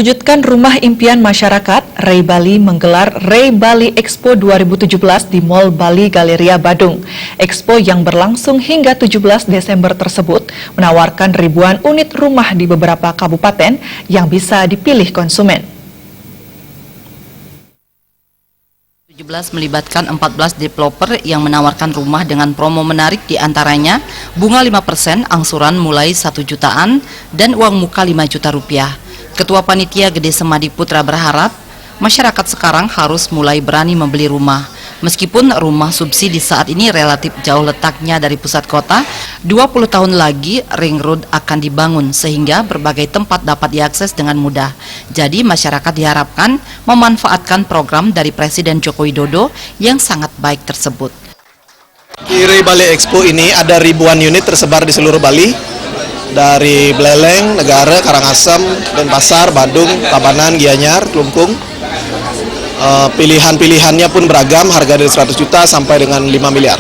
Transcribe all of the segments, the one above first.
mewujudkan rumah impian masyarakat, Ray Bali menggelar Ray Bali Expo 2017 di Mall Bali Galleria Badung. Expo yang berlangsung hingga 17 Desember tersebut menawarkan ribuan unit rumah di beberapa kabupaten yang bisa dipilih konsumen. 17 melibatkan 14 developer yang menawarkan rumah dengan promo menarik, di antaranya bunga 5%, angsuran mulai 1 jutaan, dan uang muka 5 juta rupiah. Ketua Panitia Gede Semadi Putra berharap masyarakat sekarang harus mulai berani membeli rumah. Meskipun rumah subsidi saat ini relatif jauh letaknya dari pusat kota, 20 tahun lagi ring road akan dibangun sehingga berbagai tempat dapat diakses dengan mudah. Jadi masyarakat diharapkan memanfaatkan program dari Presiden Joko Widodo yang sangat baik tersebut. Di Ray Bali Expo ini ada ribuan unit tersebar di seluruh Bali. Dari Buleleng, Negara, Karangasem, Denpasar, Badung, Tabanan, Gianyar, Klungkung. Pilihan-pilihannya pun beragam, harga dari 100 juta sampai dengan 5 miliar.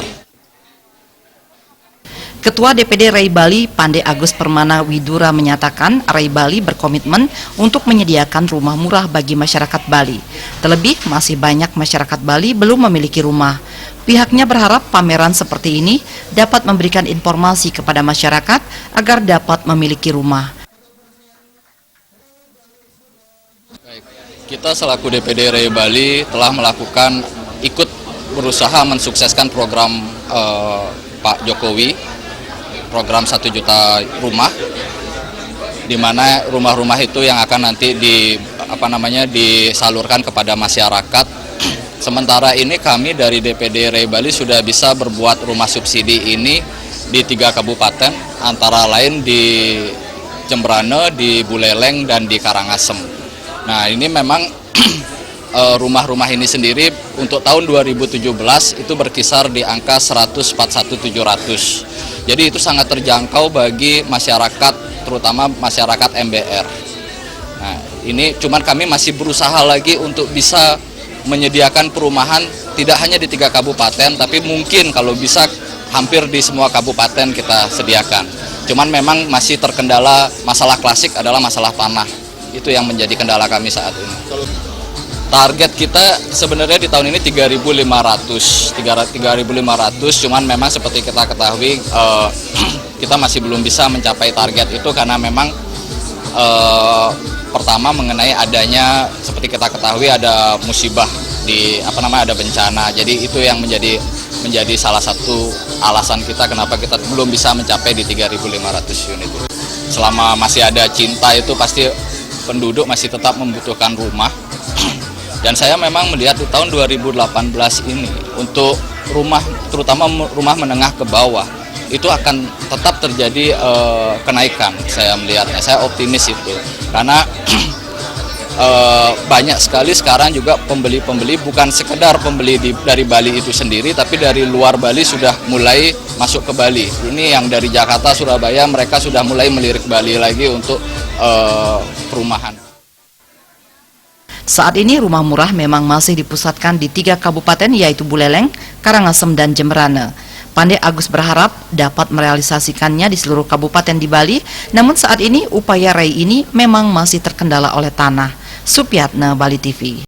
Ketua DPD Ray Bali, Pande Agus Permana Widura menyatakan Ray Bali berkomitmen untuk menyediakan rumah murah bagi masyarakat Bali. Terlebih, masih banyak masyarakat Bali belum memiliki rumah. Pihaknya berharap pameran seperti ini dapat memberikan informasi kepada masyarakat agar dapat memiliki rumah. Kita selaku DPD Ray Bali telah melakukan ikut berusaha mensukseskan program Pak Jokowi, program 1 juta rumah, di mana rumah-rumah itu yang akan nanti disalurkan kepada masyarakat. Sementara ini kami dari DPD Ray Bali sudah bisa berbuat rumah subsidi ini di 3 kabupaten, antara lain di Jembrane, di Buleleng, dan di Karangasem. Nah, ini memang rumah-rumah ini sendiri untuk tahun 2017 itu berkisar di angka 141.700. Jadi itu sangat terjangkau bagi masyarakat, terutama masyarakat MBR. Nah, ini cuman kami masih berusaha lagi untuk bisa menyediakan perumahan tidak hanya di 3 kabupaten, tapi mungkin kalau bisa hampir di semua kabupaten kita sediakan. Cuman memang masih terkendala masalah klasik adalah masalah tanah. Itu yang menjadi kendala kami saat ini. Target kita sebenarnya di tahun ini 3.500, cuman memang seperti kita ketahui kita masih belum bisa mencapai target itu karena memang pertama mengenai adanya, seperti kita ketahui ada musibah ada bencana. Jadi itu yang menjadi salah satu alasan kita kenapa kita belum bisa mencapai di 3.500 unit. Selama masih ada cinta itu pasti penduduk masih tetap membutuhkan rumah. Dan saya memang melihat di tahun 2018 ini untuk rumah, terutama rumah menengah ke bawah, itu akan tetap terjadi kenaikan. Saya melihatnya, saya optimis itu karena banyak sekali sekarang juga pembeli-pembeli, bukan sekedar pembeli dari Bali itu sendiri, tapi dari luar Bali sudah mulai masuk ke Bali. Ini yang dari Jakarta, Surabaya, mereka sudah mulai melirik Bali lagi untuk perumahan. Saat ini rumah murah memang masih dipusatkan di 3 kabupaten, yaitu Buleleng, Karangasem, dan Jembrane. Pande Agus berharap dapat merealisasikannya di seluruh kabupaten di Bali, namun saat ini upaya Ray ini memang masih terkendala oleh tanah. Supiatna, Bali TV.